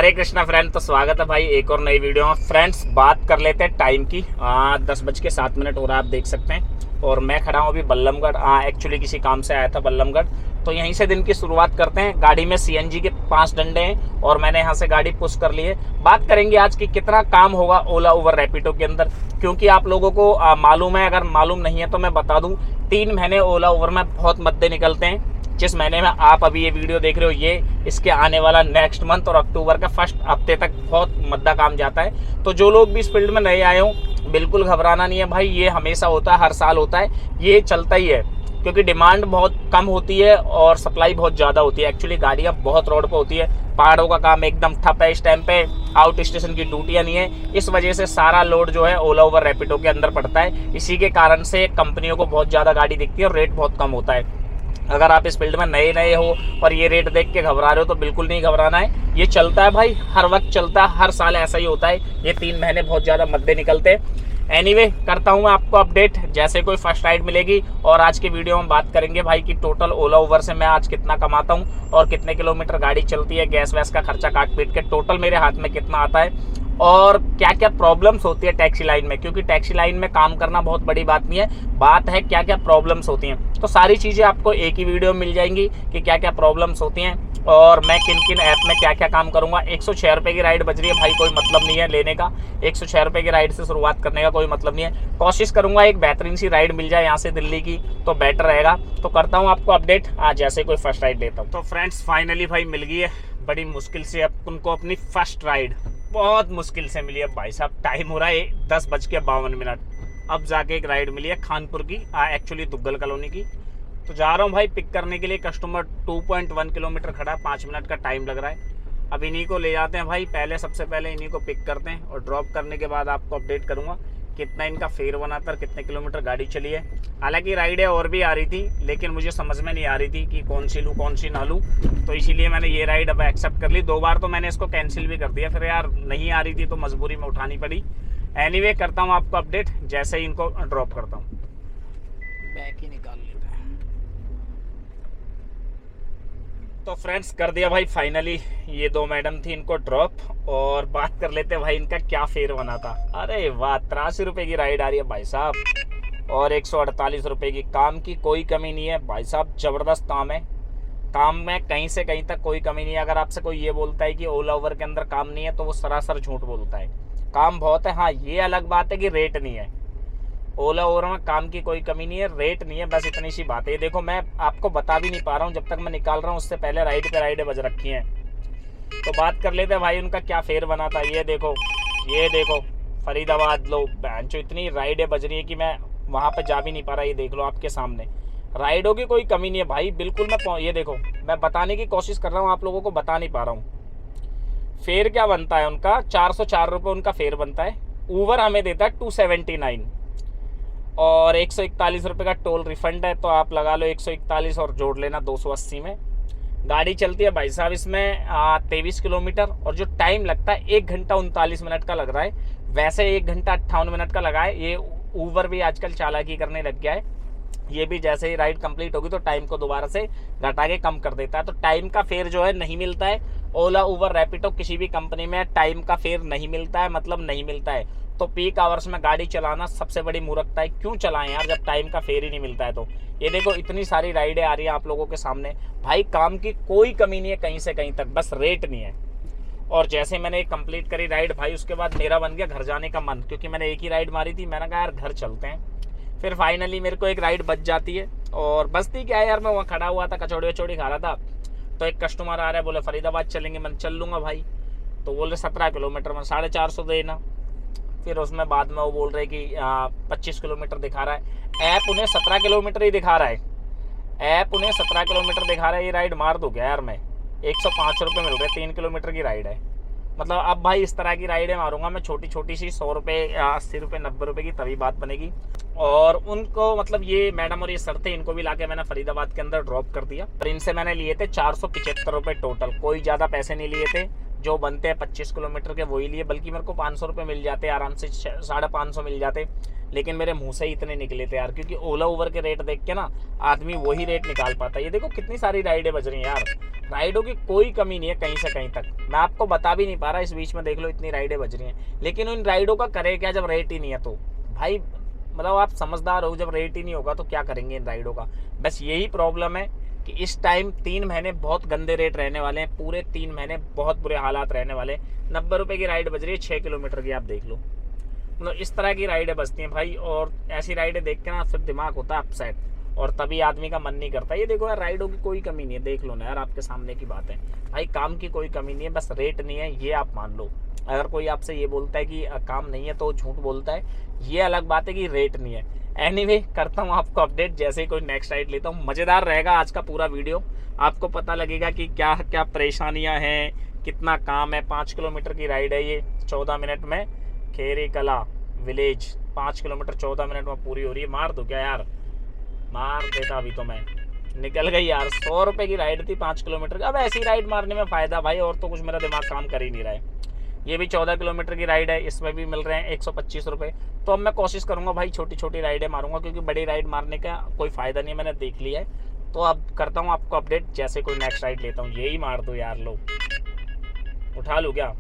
हरे Krishna friend. तो स्वागत है भाई एक और नई वीडियो में। फ्रेंड्स बात कर लेते हैं टाइम की। 10:07 हो रहा है, आप देख सकते हैं। और मैं खड़ा हूँ अभी बल्लमगढ़। एक्चुअली किसी काम से आया था बल्लमगढ़, तो यहीं से दिन की शुरुआत करते हैं। गाड़ी में सीएनजी के 5 डंडे हैं और मैंने यहाँ से गाड़ी पुश कर ली है। बात करेंगे आज की कितना काम होगा ओला उबर रैपिडो के अंदर, क्योंकि आप लोगों को मालूम है, अगर मालूम नहीं है तो मैं बता दूँ। 3 महीने ओला उबर में बहुत मद्दे निकलते हैं। जिस महीने में आप अभी ये वीडियो देख रहे हो, ये इसके आने वाला नेक्स्ट मंथ और अक्टूबर का फर्स्ट हफ्ते तक बहुत मद्दा काम जाता है। तो जो लोग भी इस फील्ड में नए आए हो, बिल्कुल घबराना नहीं है भाई। ये हमेशा होता है, हर साल होता है, ये चलता ही है। क्योंकि डिमांड बहुत कम होती है और सप्लाई बहुत ज़्यादा होती है। एक्चुअली गाड़ियाँ बहुत रोड पे होती है, पहाड़ों का काम एकदम ठप है इस टाइम पे, आउट स्टेशन की ड्यूटियाँ नहीं है। इस वजह से सारा लोड जो है ओला उबर रैपिडो के अंदर पड़ता है। इसी के कारण से कंपनियों को बहुत ज़्यादा गाड़ी दिखती है और रेट बहुत कम होता है। अगर आप इस फील्ड में नए हो और ये रेट देख के घबरा रहे हो तो बिल्कुल नहीं घबराना है। ये चलता है भाई, हर वक्त चलता है, हर साल ऐसा ही होता है। ये 3 महीने बहुत ज़्यादा मद्दे निकलते हैं। एनीवे करता हूँ मैं आपको अपडेट जैसे कोई फर्स्ट राइड मिलेगी। और आज की वीडियो में बात करेंगे भाई कि टोटल ओला उबर से मैं आज कितना कमाता हूँ और कितने किलोमीटर गाड़ी चलती है, गैस वैस का खर्चा काट पीट के टोटल मेरे हाथ में कितना आता है, और क्या क्या प्रॉब्लम्स होती है टैक्सी लाइन में। क्योंकि टैक्सी लाइन में काम करना बहुत बड़ी बात नहीं है, बात है क्या क्या प्रॉब्लम्स होती हैं। तो सारी चीज़ें आपको एक ही वीडियो में मिल जाएंगी कि क्या क्या प्रॉब्लम्स होती हैं और मैं किन किन ऐप में क्या क्या काम करूंगा। 106 रुपये की राइड बज रही है भाई, कोई मतलब नहीं है लेने का। 106 रुपये की राइड से शुरुआत करने का कोई मतलब नहीं है। कोशिश करूंगा एक बेहतरीन सी राइड मिल जाए यहाँ से दिल्ली की, तो बेटर रहेगा। तो करता हूँ आपको अपडेट आज जैसे कोई फर्स्ट राइड लेता हूँ। तो फ्रेंड्स फाइनली भाई मिल गई है, बड़ी मुश्किल से अब उनको अपनी फर्स्ट राइड बहुत मुश्किल से मिली है भाई साहब। टाइम हो रहा है 10:52। अब जाके एक राइड मिली है खानपुर की, एक्चुअली दुग्गल कॉलोनी की। तो जा रहा हूँ भाई पिक करने के लिए। कस्टमर 2.1 किलोमीटर खड़ा है, 5 मिनट का टाइम लग रहा है। अब इन्हीं को ले जाते हैं भाई, सबसे पहले इन्हीं को पिक करते हैं और ड्रॉप करने के बाद आपको अपडेट करूँगा कितना इनका फेयर बना था, कितने किलोमीटर गाड़ी चली है। हालांकि राइडें और भी आ रही थी, लेकिन मुझे समझ में नहीं आ रही थी कि कौन सी लूँ कौन सी ना लूँ। तो इसीलिए मैंने ये राइड अब एक्सेप्ट कर ली। 2 बार तो मैंने इसको कैंसिल भी कर दिया, फिर यार नहीं आ रही थी तो मजबूरी में उठानी पड़ी। एनीवे करता हूँ आपको अपडेट जैसे ही इनको ड्रॉप करता हूँ। बैक ही निकाल लेते हैं। तो फ्रेंड्स कर दिया भाई फाइनली, ये 2 मैडम थी, इनको ड्रॉप। और बात कर लेते हैं भाई इनका क्या फेयर बना था। अरे वाह, 83 रुपये की राइड आ रही है भाई साहब और 148 रुपये की। काम की कोई कमी नहीं है भाई साहब, ज़बरदस्त काम है। काम में कहीं से कहीं तक कोई कमी नहीं है। अगर आपसे कोई ये बोलता है कि ओला उबर के अंदर काम नहीं है तो वो सरासर झूठ बोलता है। काम बहुत है। हाँ ये अलग बात है कि रेट नहीं है। ओला उबर में काम की कोई कमी नहीं है, रेट नहीं है, बस इतनी सी बात है। ये देखो मैं आपको बता भी नहीं पा रहा हूँ, जब तक मैं निकाल रहा हूँ उससे पहले राइड पे राइडें बज रखी हैं। तो बात कर लेते हैं भाई उनका क्या फेयर बना था। ये देखो फरीदाबाद लो, बेंचो इतनी राइडें बज रही है कि मैं वहाँ पे जा भी नहीं पा रहा। ये देख लो आपके सामने, राइडों की कोई कमी नहीं है भाई, बिल्कुल। ये देखो मैं बताने की कोशिश कर रहा हूँ, आप लोगों को बता नहीं पा रहा हूँ। फेयर क्या बनता है उनका, 404 रुपये उनका फेयर बनता है। ऊबर हमें देता है 279 और 141 रुपये का टोल रिफंड है। तो आप लगा लो 141 और जोड़ लेना 280 में। गाड़ी चलती है भाई साहब इसमें 23 किलोमीटर और जो टाइम लगता है 1 घंटा 39 मिनट का लग रहा है। वैसे 1 घंटा 58 मिनट का लगा है। ये ऊबर भी आजकल चालाकी करने लग गया है। ये भी जैसे ही राइड कंप्लीट होगी तो टाइम को दोबारा से घटा के कम कर देता है। तो टाइम का फेयर जो है नहीं मिलता है। ओला उबर रैपिडो किसी भी कंपनी में टाइम का फेयर नहीं मिलता है, मतलब नहीं मिलता है। तो पीक आवर्स में गाड़ी चलाना सबसे बड़ी मूर्खता है। क्यों चलाएं यार जब टाइम का फेयर ही नहीं मिलता है। तो ये देखो इतनी सारी राइडें आ रही हैं आप लोगों के सामने भाई, काम की कोई कमी नहीं है कहीं से कहीं तक, बस रेट नहीं है। और जैसे मैंने एक कंप्लीट करी राइड भाई, उसके बाद मेरा बन गया घर जाने का मन, क्योंकि मैंने एक ही राइड मारी थी। मैंने कहा यार घर चलते हैं। फिर फाइनली मेरे को एक राइड बच जाती है। और बचती क्या है यार, मैं वहाँ खड़ा हुआ था, कचौड़ी वचौड़ी खा रहा था, तो एक कस्टमर आ रहा है, बोले फरीदाबाद चलेंगे। मैं चल लूँगा भाई। तो बोल रहे 17 किलोमीटर में 450 देना। फिर उसमें बाद में वो बोल रहे कि 25 किलोमीटर दिखा रहा है। ऐप उन्हें 17 किलोमीटर ही दिखा रहा है, ऐप उन्हें 17 किलोमीटर दिखा रहा है। ये राइड मार दूँ क्या यार मैं, 105 रुपये मिल रहे, 3 किलोमीटर की राइड है। मतलब अब भाई इस तरह की राइडें मारूंगा मैं, छोटी छोटी सी, 100 रुपये, 80 रुपये, 90 रुपये की, तभी बात बनेगी। और उनको मतलब ये मैडम और ये सर थे, इनको भी लाके मैंने फरीदाबाद के अंदर ड्रॉप कर दिया। और इनसे मैंने लिए थे 475 रुपये टोटल, कोई ज़्यादा पैसे नहीं लिए थे। जो बनते हैं 25 किलोमीटर के वही लिए, बल्कि मेरे को 500 रुपये मिल जाते आराम से, 550 मिल जाते, लेकिन मेरे मुंह से ही इतने निकले थे यार, क्योंकि ओला उबर के रेट देख के ना आदमी वही रेट निकाल पाता है। ये देखो कितनी सारी राइडें बज रही हैं यार, राइडों की कोई कमी नहीं है कहीं से कहीं तक, मैं आपको बता भी नहीं पा रहा, इस बीच में देख लो इतनी राइडें बज रही हैं। लेकिन उन राइडों का करे क्या जब रेट ही नहीं है? तो भाई मतलब आप समझदार हो, जब रेट ही नहीं होगा तो क्या करेंगे इन राइडों का। बस यही प्रॉब्लम है कि इस टाइम 3 महीने बहुत गंदे रेट रहने वाले हैं, पूरे 3 महीने बहुत बुरे हालात रहने वाले हैं। 90 रुपये की राइड बज रही है 6 किलोमीटर की, आप देख लो। मतलब इस तरह की राइडें बजती हैं भाई, और ऐसी राइडें देख के ना फिर दिमाग होता है अपसेट, और तभी आदमी का मन नहीं करता। ये देखो यार, राइडों की कोई कमी नहीं है, देख लो ना यार, आपके सामने की बात है भाई, काम की कोई कमी नहीं है, बस रेट नहीं है, ये आप मान लो। अगर कोई आपसे ये बोलता है कि काम नहीं है तो झूठ बोलता है, ये अलग बात है कि रेट नहीं है। एनीवे, करता हूँ आपको अपडेट जैसे ही कोई नेक्स्ट राइड लेता हूँ। मज़ेदार रहेगा आज का पूरा वीडियो, आपको पता लगेगा कि क्या क्या परेशानियाँ हैं, कितना काम है। 5 किलोमीटर की राइड है ये, 14 मिनट में खेरी कला विलेज 5 किलोमीटर 14 मिनट में पूरी हो रही है। मार दो क्या यार? मार देता अभी तो मैं, निकल गई यार। 100 रुपये की राइड थी 5 किलोमीटर की। अब ऐसी राइड मारने में फ़ायदा भाई, और तो कुछ मेरा दिमाग काम कर ही नहीं रहा है। ये भी 14 किलोमीटर की राइड है, इसमें भी मिल रहे हैं 125 रुपये। तो अब मैं कोशिश करूँगा भाई छोटी छोटी राइडें मारूंगा, क्योंकि बड़ी राइड मारने का कोई फ़ायदा नहीं है, मैंने देख लिया है। तो अब करता हूँ आपको अपडेट जैसे कोई नेक्स्ट राइड लेता हूँ। यही मार दो यार, लो उठा लूँ क्या?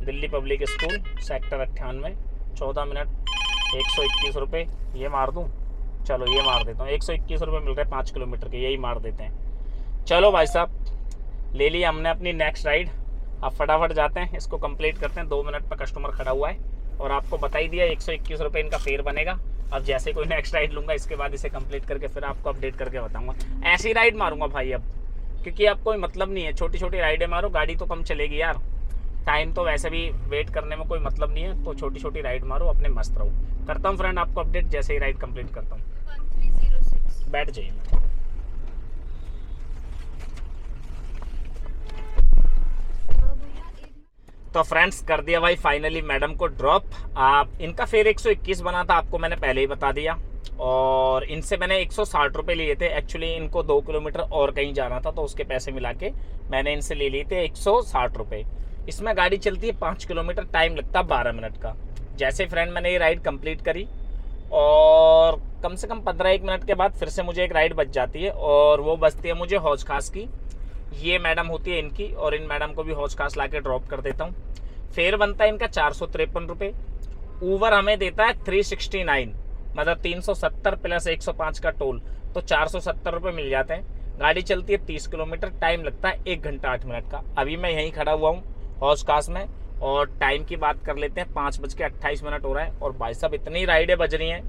Delhi public school sector 98 14 minute 121 रुपये, ये मार दूँ? चलो ये मार देता हूँ, 121 रुपये मिल रहे हैं 5 किलोमीटर के, यही मार देते हैं। चलो भाई साहब, ले लिया हमने अपनी नेक्स्ट राइड। अब फटाफट जाते हैं, इसको कंप्लीट करते हैं। 2 मिनट पर कस्टमर खड़ा हुआ है, और आपको बता ही दिया 121 रुपये इनका फेयर बनेगा। अब जैसे कोई नेक्स्ट राइड लूँगा, इसके बाद इसे कंप्लीट करके फिर आपको अपडेट करके बताऊँगा। ऐसी राइड मारूँगा भाई अब, क्योंकि अब कोई मतलब नहीं है, छोटी छोटी राइडें मारो, गाड़ी तो कम चलेगी यार, टाइम तो वैसे भी वेट करने में कोई मतलब नहीं है, तो छोटी छोटी राइड मारो, अपने मस्त रहो। करता हूँ फ्रेंड आपको अपडेट जैसे ही राइड कंप्लीट करता हूँ। 1306 बैठ जाइए। तो फ्रेंड्स, कर दिया भाई फाइनली मैडम को ड्रॉप। आप इनका फेयर 121 बना था, आपको मैंने पहले ही बता दिया, और इनसे मैंने 160 रुपये लिए थे। एक्चुअली इनको 2 किलोमीटर और कहीं जाना था, तो उसके पैसे मिला के मैंने इनसे ले लिए थे 160 रुपये। इसमें गाड़ी चलती है 5 किलोमीटर, टाइम लगता है 12 मिनट का। जैसे फ्रेंड मैंने ये राइड कंप्लीट करी, और कम से कम 15-1 मिनट के बाद फिर से मुझे एक राइड बच जाती है, और वो बचती है मुझे हौज खास की। ये मैडम होती है इनकी, और इन मैडम को भी हौज खास ला के ड्रॉप कर देता हूँ। फेयर बनता है इनका 453 रुपये। ऊबर हमें देता है 369, मतलब 370 प्लस 105 का टोल, तो 470 रुपये मिल जाते हैं। गाड़ी चलती है 30 किलोमीटर, टाइम लगता है 1 घंटा 8 मिनट का। अभी मैं यहीं खड़ा हुआ हूँ हौज खास में, और टाइम की बात कर लेते हैं, 5:28 हो रहा है। और भाई साहब इतनी राइडें बज रही हैं,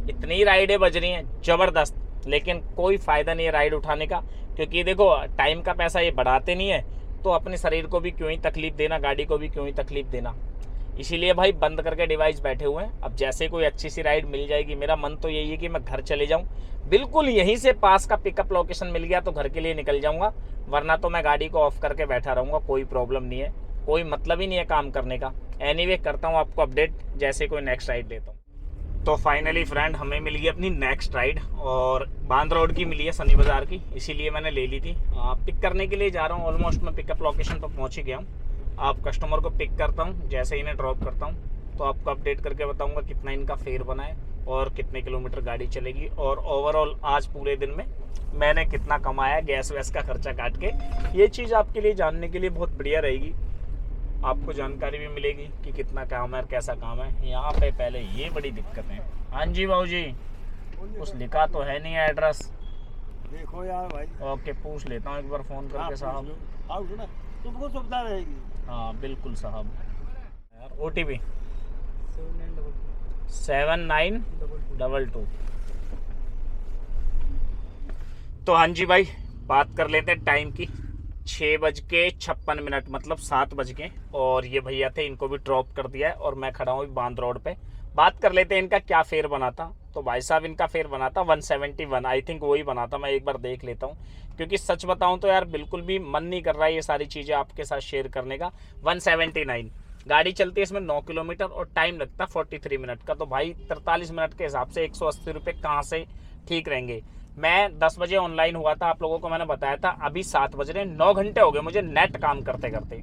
इतनी राइडें बज रही हैं ज़बरदस्त, लेकिन कोई फ़ायदा नहीं है राइड उठाने का, क्योंकि देखो टाइम का पैसा ये बढ़ाते नहीं है, तो अपने शरीर को भी क्यों ही तकलीफ़ देना, गाड़ी को भी क्यों ही तकलीफ़ देना। इसीलिए भाई बंद करके डिवाइस बैठे हुए हैं। अब जैसे कोई अच्छी सी राइड मिल जाएगी, मेरा मन तो यही है कि मैं घर चले जाऊं, बिल्कुल यहीं से पास का पिकअप लोकेशन मिल गया तो घर के लिए निकल जाऊंगा, वरना तो मैं गाड़ी को ऑफ करके बैठा रहूँगा, कोई प्रॉब्लम नहीं है, कोई मतलब ही नहीं है काम करने का। एनीवे, करता हूँ आपको अपडेट जैसे कोई नेक्स्ट राइड लेता हूँ। तो फाइनली फ्रेंड, हमें मिल गई अपनी नेक्स्ट राइड, और बांद रोड की मिली है, सनी बाज़ार की, इसीलिए मैंने ले ली थी। पिक करने के लिए जा रहा हूँ, ऑलमोस्ट मैं पिकअप लोकेशन पर पहुँच ही गया हूँ। आप कस्टमर को पिक करता हूँ, जैसे इन्हें ड्रॉप करता हूँ तो आपको अपडेट करके बताऊँगा कितना इनका फेयर बना है और कितने किलोमीटर गाड़ी चलेगी, और ओवरऑल आज पूरे दिन में मैंने कितना कमाया गैस वैस का खर्चा काट के। ये चीज़ आपके लिए जानने के लिए बहुत बढ़िया रहेगी, आपको जानकारी भी मिलेगी कि कितना काम है और कैसा काम है। यहाँ पे पहले ये बड़ी दिक्कत है। हाँ जी भाऊ जी, कुछ लिखा तो है नहीं एड्रेस, देखो यार भाई। ओके, पूछ लेता हूँ एक बार फ़ोन करके साहब, तुमको सुविधा रहेगी। हाँ बिल्कुल साहब। यार OTP 7922। तो हाँ जी भाई, बात कर लेते हैं टाइम की। 6:56 मतलब 7 बज के, और ये भैया थे, इनको भी ड्रॉप कर दिया है, और मैं खड़ा हूँ बांद रोड पे। बात कर लेते हैं इनका क्या फेयर बना था। तो भाई साहब इनका फेयर बना था 171, आई थिंक वही बना था, मैं एक बार देख लेता हूँ, क्योंकि सच बताऊँ तो यार बिल्कुल भी मन नहीं कर रहा है ये सारी चीज़ें आपके साथ शेयर करने का। 179 गाड़ी चलती है इसमें 9 किलोमीटर, और टाइम लगता है 43 मिनट का। तो भाई 43 मिनट के हिसाब से 180 रुपये कहाँ से ठीक रहेंगे। मैं 10 बजे ऑनलाइन हुआ था, आप लोगों को मैंने बताया था। अभी 7 बज रहे, 9 घंटे हो गए मुझे नेट काम करते करते।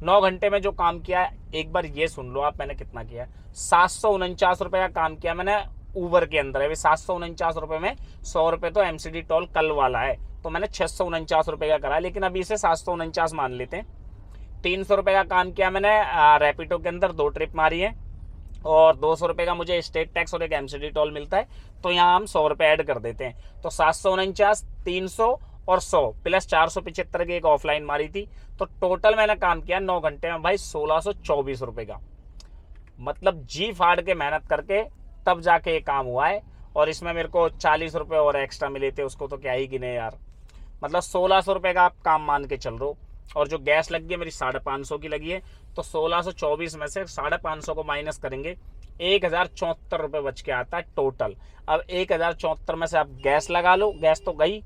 9 घंटे में जो काम किया है, एक बार ये सुन लो आप मैंने कितना किया। 749 रुपये का काम किया मैंने ऊबर के अंदर। अभी 749 रुपये में 100 रुपये तो एमसीडी टोल कल वाला है, तो मैंने 649 रुपये का करा, लेकिन अभी इसे 749 मान लेते हैं। 300 रुपये का काम किया मैंने रैपिडो के अंदर, 2 ट्रिप मारी है, और 200 रुपये का मुझे स्टेट टैक्स और एक एमसीडी टोल मिलता है, तो यहाँ हम 100 रुपये ऐड कर देते हैं। तो 749, 300 और 100 प्लस 475 की एक ऑफलाइन मारी थी, तो टोटल मैंने काम किया 9 घंटे में भाई 1624 रुपये का। मतलब जी फाड़ के मेहनत करके तब जाके ये काम हुआ है, और इसमें मेरे को 40 रुपये और एक्स्ट्रा मिले थे, उसको तो क्या ही गिने यार। मतलब 1600 रुपये का आप काम मान के चल रहे हो। और जो गैस लगी है मेरी 550 की लगी है, तो 1624 में से 550 को माइनस करेंगे, 1074 रुपये बच के आता है टोटल। अब 1074 में से आप गैस लगा लो, गैस तो गई,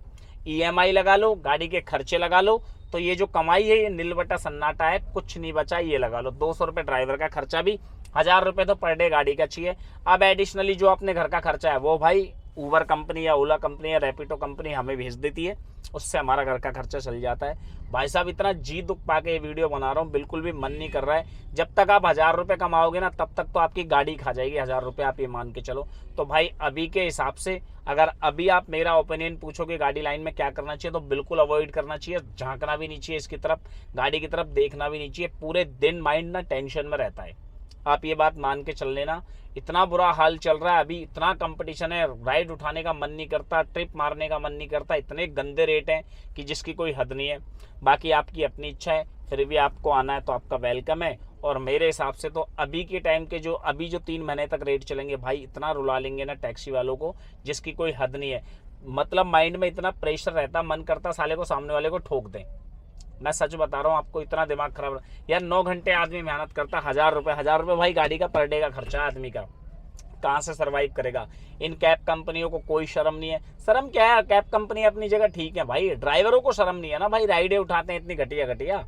ईएमआई लगा लो, गाड़ी के खर्चे लगा लो, तो ये जो कमाई है ये नीलबटा सन्नाटा है, कुछ नहीं बचा, ये लगा लो। 200 रुपये ड्राइवर का खर्चा भी, 1000 रुपये तो पर डे गाड़ी का चाहिए। अब एडिशनली जो अपने घर का खर्चा है वो भाई ऊबर कंपनी या ओला कंपनी या रैपिडो कंपनी हमें भेज देती है, उससे हमारा घर का खर्चा चल जाता है। भाई साहब इतना जी दुख पा के ये वीडियो बना रहा हूँ, बिल्कुल भी मन नहीं कर रहा है। जब तक आप 1000 रुपये कमाओगे ना, तब तक तो आपकी गाड़ी खा जाएगी 1000 रुपये, आप ये मान के चलो। तो भाई अभी के हिसाब से अगर अभी आप मेरा ओपिनियन पूछोगे गाड़ी लाइन में क्या करना चाहिए, तो बिल्कुल अवॉइड करना चाहिए, झांकना भी नहीं चाहिए इसकी तरफ, गाड़ी की तरफ देखना भी नहीं चाहिए। पूरे दिन माइंड ना टेंशन में रहता है, आप ये बात मान के चल लेना। इतना बुरा हाल चल रहा है अभी, इतना कंपटीशन है, राइड उठाने का मन नहीं करता, ट्रिप मारने का मन नहीं करता, इतने गंदे रेट हैं कि जिसकी कोई हद नहीं है। बाकी आपकी अपनी इच्छा है, फिर भी आपको आना है तो आपका वेलकम है। और मेरे हिसाब से तो अभी के टाइम के जो 3 महीने तक रेट चलेंगे भाई, इतना रुला लेंगे ना टैक्सी वालों को जिसकी कोई हद नहीं है। मतलब माइंड में इतना प्रेशर रहता, मन करता साले को सामने वाले को ठोक दें। मैं सच बता रहा हूँ आपको, इतना दिमाग खराब यार। 9 घंटे आदमी मेहनत करता, 1000 रुपये भाई गाड़ी का पर डे का खर्चा आदमी का, कहाँ से सरवाइव करेगा। इन कैब कंपनियों को कोई शर्म नहीं है। शर्म क्या है, कैब कंपनी अपनी जगह ठीक है भाई, ड्राइवरों को शर्म नहीं है ना भाई, राइडें उठाते हैं इतनी घटिया।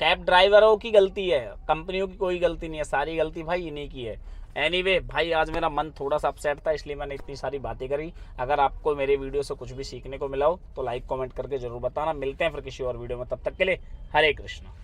कैब ड्राइवरों की गलती है, कंपनियों की कोई गलती नहीं है, सारी गलती भाई इन्हीं की है। एनीवे भाई आज मेरा मन थोड़ा सा अपसेट था, इसलिए मैंने इतनी सारी बातें करी। अगर आपको मेरे वीडियो से कुछ भी सीखने को मिला हो तो लाइक कमेंट करके जरूर बताना। मिलते हैं फिर किसी और वीडियो में, तब तक के लिए हरे कृष्णा।